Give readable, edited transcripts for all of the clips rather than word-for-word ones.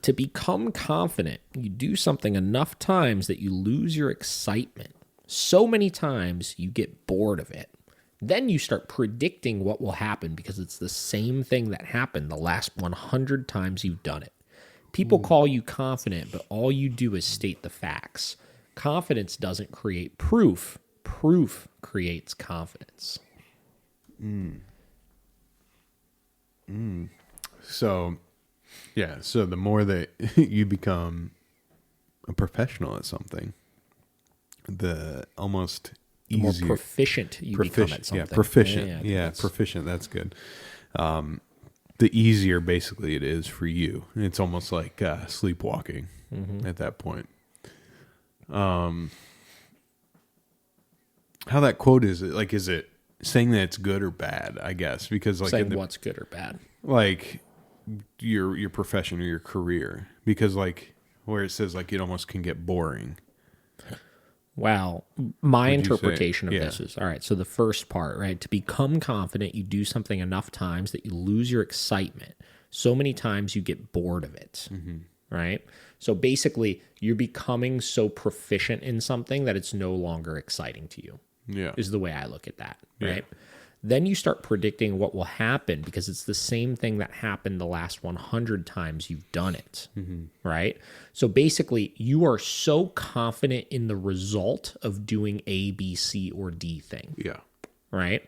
To become confident, you do something enough times that you lose your excitement. So many times you get bored of it. Then you start predicting what will happen because it's the same thing that happened the last 100 times you've done it. People call you confident, but all you do is state the facts. Confidence doesn't create proof. Proof creates confidence. So, yeah, so the more that you become a professional at something, the almost The more easier, proficient you become at something. Yeah, proficient. I think Yeah, that's- proficient. That's good. The easier, basically, it is for you. It's almost like sleepwalking at that point. How that quote is it saying that it's good or bad? I guess because like saying what's good or bad. like your profession or your career, because like where it says like it almost can get boring. Wow. My Would you say? interpretation of Yeah. this is, all right, so the first part, right? To become confident, you do something enough times that you lose your excitement. So many times you get bored of it, right? So basically, you're becoming so proficient in something that it's no longer exciting to you, Yeah. is the way I look at that, Yeah. right? Then you start predicting what will happen because it's the same thing that happened the last 100 times you've done it, right? So basically, you are so confident in the result of doing A, B, C, or D thing, Yeah. right?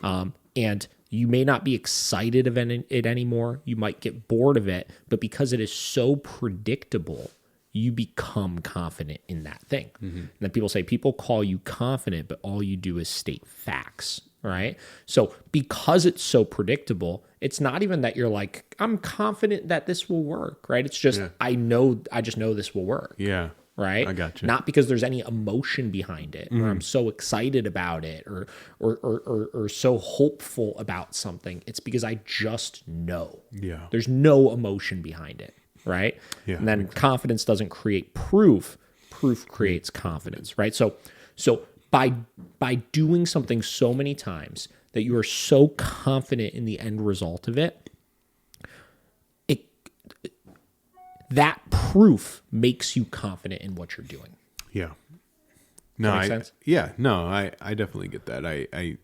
And you may not be excited of it anymore. You might get bored of it, but because it is so predictable, you become confident in that thing. And then people say, people call you confident, but all you do is state facts, right? So because it's so predictable, it's not even that you're like, I'm confident that this will work, right? It's just, Yeah. I just know this will work. Yeah. Right? I got you. Not because there's any emotion behind it, or I'm so excited about it, or so hopeful about something. It's because I just know. Yeah. There's no emotion behind it, right? Yeah, And then confidence doesn't create proof. Proof creates confidence, right? So by doing something so many times that you are so confident in the end result of it, that proof makes you confident in what you're doing. Yeah. No, That make sense? Yeah, no, I definitely get that. I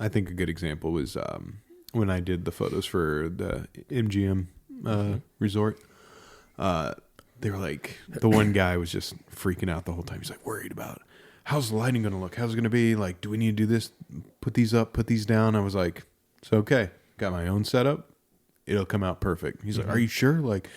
think a good example was when I did the photos for the MGM resort. They were like, the one guy was just freaking out the whole time. He's like worried about how's the lighting going to look? How's it going to be? Like, do we need to do this? Put these up, put these down. I was like, it's okay. Got my own setup. It'll come out perfect. He's like, are you sure? Like,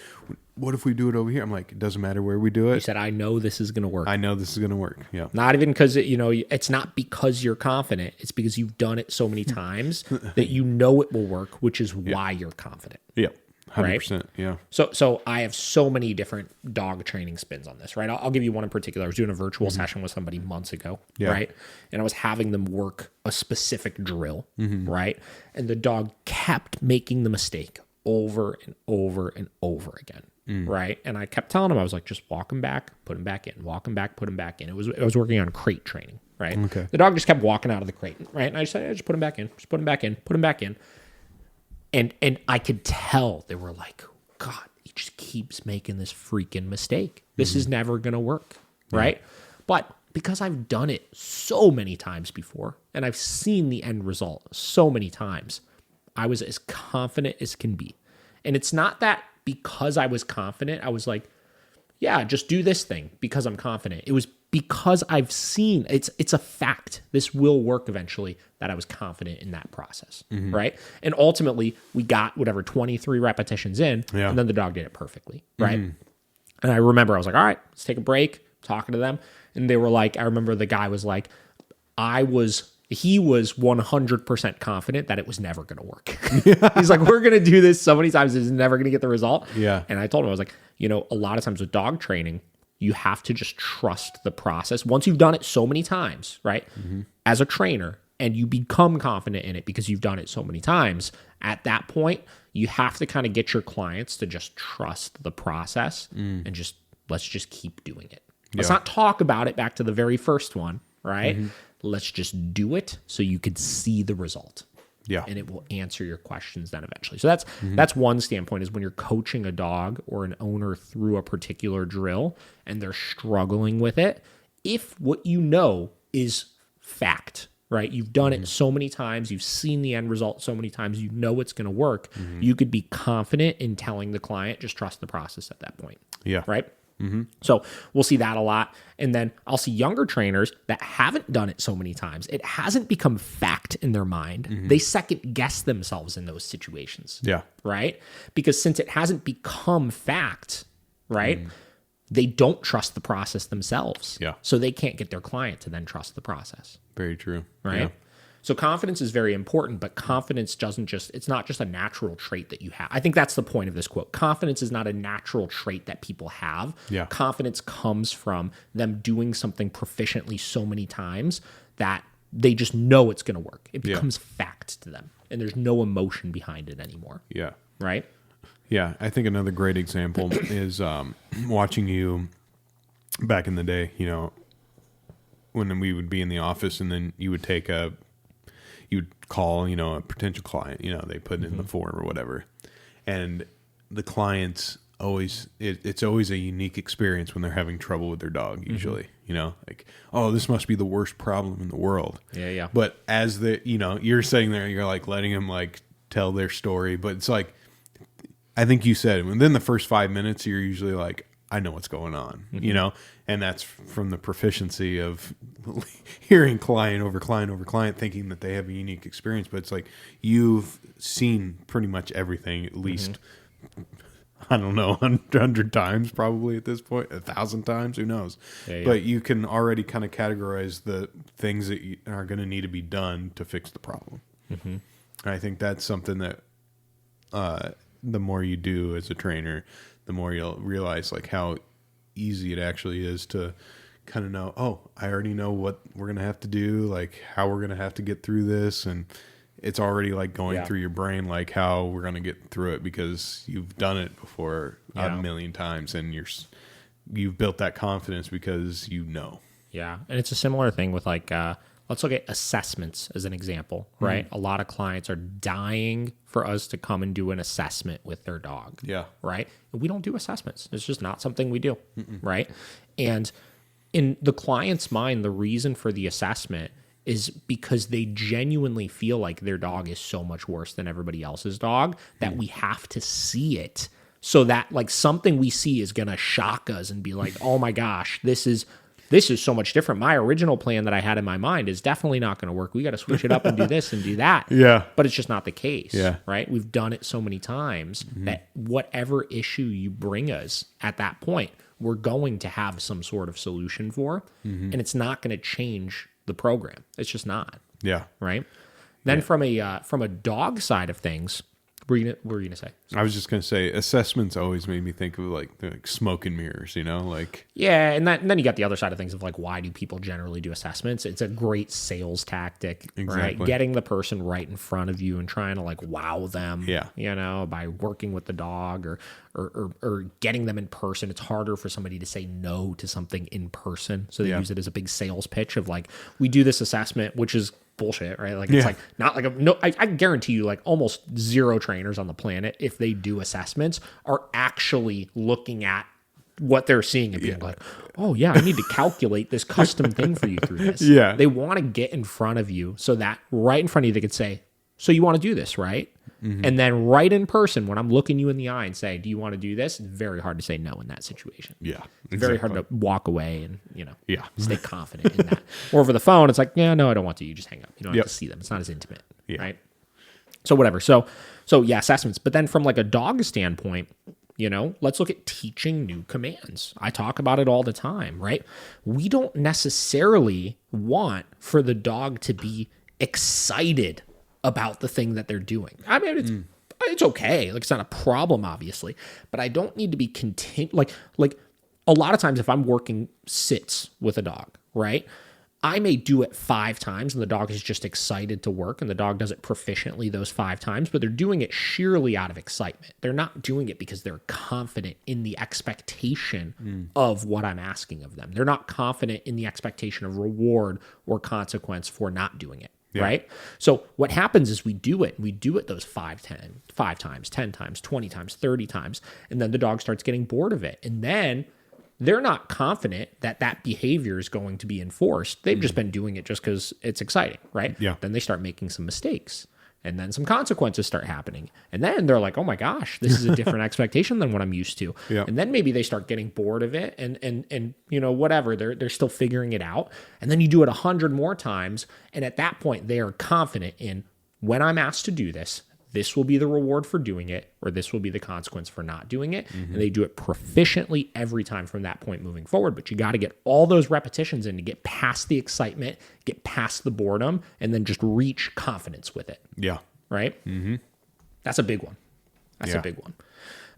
what if we do it over here? I'm like, it doesn't matter where we do You it. said, I know this is going to work. I know this is going to work. Yeah. Not even because, it's not because you're confident. It's because you've done it so many times that you know it will work, which is why you're confident. Yeah. 100%. Right? Yeah. So I have so many different dog training spins on this, right? I'll give you one in particular. I was doing a virtual session with somebody months ago, Yeah. right? And I was having them work a specific drill, right? And the dog kept making the mistake over and over and over again, right? And I kept telling him, I was like, just walk him back, put him back in, walk him back, put him back in. I was working on crate training, right? Okay. The dog just kept walking out of the crate, right? And I just said, just put him back in, just put him back in, put him back in. And I could tell they were like, God, he just keeps making this freaking mistake. This is never going to work, right? But because I've done it so many times before and I've seen the end result so many times, I was as confident as can be. And it's not that because I was confident, I was like, yeah, just do this thing because I'm confident. It was because I've seen, it's a fact. This will work eventually, that I was confident in that process, right? And ultimately, we got 23 repetitions in, Yeah. and then the dog did it perfectly, right? And I remember I was like, all right, let's take a break, talking to them. And they were like, I remember the guy was like, he was 100% confident that it was never going to work. He's like, we're going to do this so many times, it's never going to get the result. Yeah. And I told him, I was like, a lot of times with dog training, you have to just trust the process. Once you've done it so many times, right? As a trainer, and you become confident in it because you've done it so many times, at that point, you have to kind of get your clients to just trust the process and let's just keep doing it. Let's not talk about it back to the very first one, right? Let's just do it so you could see the result. Yeah. And it will answer your questions then eventually. So that's one standpoint, is when you're coaching a dog or an owner through a particular drill and they're struggling with it, if what you know is fact, right? You've done it so many times, you've seen the end result so many times, you know it's going to work. You could be confident in telling the client, just trust the process at that point. Yeah. Right? So we'll see that a lot. And then I'll see younger trainers that haven't done it so many times. It hasn't become fact in their mind. They second guess themselves in those situations. Yeah. Right? Because since it hasn't become fact, right? They don't trust the process themselves. Yeah. So they can't get their client to then trust the process. Very true. Right? Yeah. So confidence is very important, but confidence it's not just a natural trait that you have. I think that's the point of this quote. Confidence is not a natural trait that people have. Yeah. Confidence comes from them doing something proficiently so many times that they just know it's going to work. It becomes fact to them, and there's no emotion behind it anymore. Yeah. Right? Yeah. I think another great example is watching you back in the day, when we would be in the office and then you would you'd call, a potential client, they put in the form or whatever. And the clients it's always a unique experience when they're having trouble with their dog, usually, like, oh, this must be the worst problem in the world. Yeah. Yeah. But as you're sitting there, you're like letting them like tell their story, but it's like, I think you said within the first 5 minutes, you're usually like, I know what's going on, and that's from the proficiency of hearing client over client over client, thinking that they have a unique experience. But it's like, you've seen pretty much everything at least, I don't know, 100 times probably at this point, 1,000 times, who knows? Yeah. But you can already kind of categorize the things that are going to need to be done to fix the problem. And I think that's something that the more you do as a trainer, the more you'll realize like how easy it actually is to kind of know, oh, I already know what we're going to have to do, like how we're going to have to get through this. And it's already like going through your brain, like how we're going to get through it because you've done it before a million times and you've built that confidence because Yeah. And it's a similar thing with like, let's look at assessments as an example, right? A lot of clients are dying for us to come and do an assessment with their dog. Yeah. Right? And we don't do assessments. It's just not something we do. Right? And in the client's mind, the reason for the assessment is because they genuinely feel like their dog is so much worse than everybody else's dog that we have to see it so that like something we see is going to shock us and be like, oh my gosh, this is so much different. My original plan that I had in my mind is definitely not going to work. We got to switch it up and do this and do that. Yeah. But it's just not the case. Yeah. Right? We've done it so many times that whatever issue you bring us at that point, we're going to have some sort of solution for. And it's not going to change the program. It's just not. Yeah. Right? Then from a dog side of things, what were you gonna say? I was just gonna say assessments always made me think of like smoke and mirrors, like yeah, and then you got the other side of things of like, why do people generally do assessments? It's a great sales tactic, right? Getting the person right in front of you and trying to like wow them, by working with the dog or getting them in person. It's harder for somebody to say no to something in person, so they use it as a big sales pitch of like, we do this assessment, which is bullshit, right? Like it's like not like I guarantee you like almost zero trainers on the planet, if they do assessments, are actually looking at what they're seeing and being like, oh yeah, I need to calculate this custom thing for you through this. Yeah. They want to get in front of you so that right in front of you they could say, so you want to do this, right? And then right in person, when I'm looking you in the eye and say, do you want to do this? It's very hard to say no in that situation. Yeah. It's very hard to walk away and, stay confident in that. Or over the phone, it's like, yeah, no, I don't want to. You just hang up. You don't have to see them. It's not as intimate, right? So whatever. So yeah, assessments. But then from like a dog standpoint, let's look at teaching new commands. I talk about it all the time, right? We don't necessarily want for the dog to be excited about the thing that they're doing. I mean, it's okay. Like, it's not a problem, obviously, but I don't need to be like a lot of times if I'm working sits with a dog, right? I may do it 5 times and the dog is just excited to work and the dog does it proficiently those 5 times, but they're doing it sheerly out of excitement. They're not doing it because they're confident in the expectation of what I'm asking of them. They're not confident in the expectation of reward or consequence for not doing it. right? So what happens is we do it those 5 times, 10 times, 20 times, 30 times, and then the dog starts getting bored of it. And then they're not confident that that behavior is going to be enforced. They've just been doing it just because it's exciting, right? Yeah. Then they start making some mistakes. And then some consequences start happening. And then they're like, oh my gosh, this is a different expectation than what I'm used to. Yeah. And then maybe they start getting bored of it and you know, whatever, they're still figuring it out. And then you do it 100 more times. And at that point, they are confident in, when I'm asked to do this, this will be the reward for doing it, or this will be the consequence for not doing it. And they do it proficiently every time from that point moving forward. But you got to get all those repetitions in to get past the excitement, get past the boredom, and then just reach confidence with it. Yeah. Right? Mm-hmm. That's a big one. That's Yeah. a big one.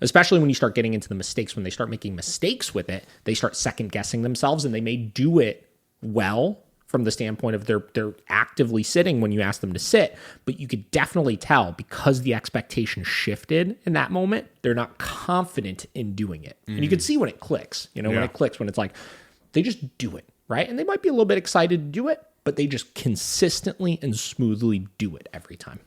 Especially when you start getting into the mistakes. When they start making mistakes with it, they start second guessing themselves, and they may do it well from the standpoint of they're actively sitting when you ask them to sit, but you could definitely tell, because the expectation shifted in that moment, they're not confident in doing it. And you can see when it clicks, you know, when it clicks, when it's like, they just do it, right? And they might be a little bit excited to do it, but they just consistently and smoothly do it every time.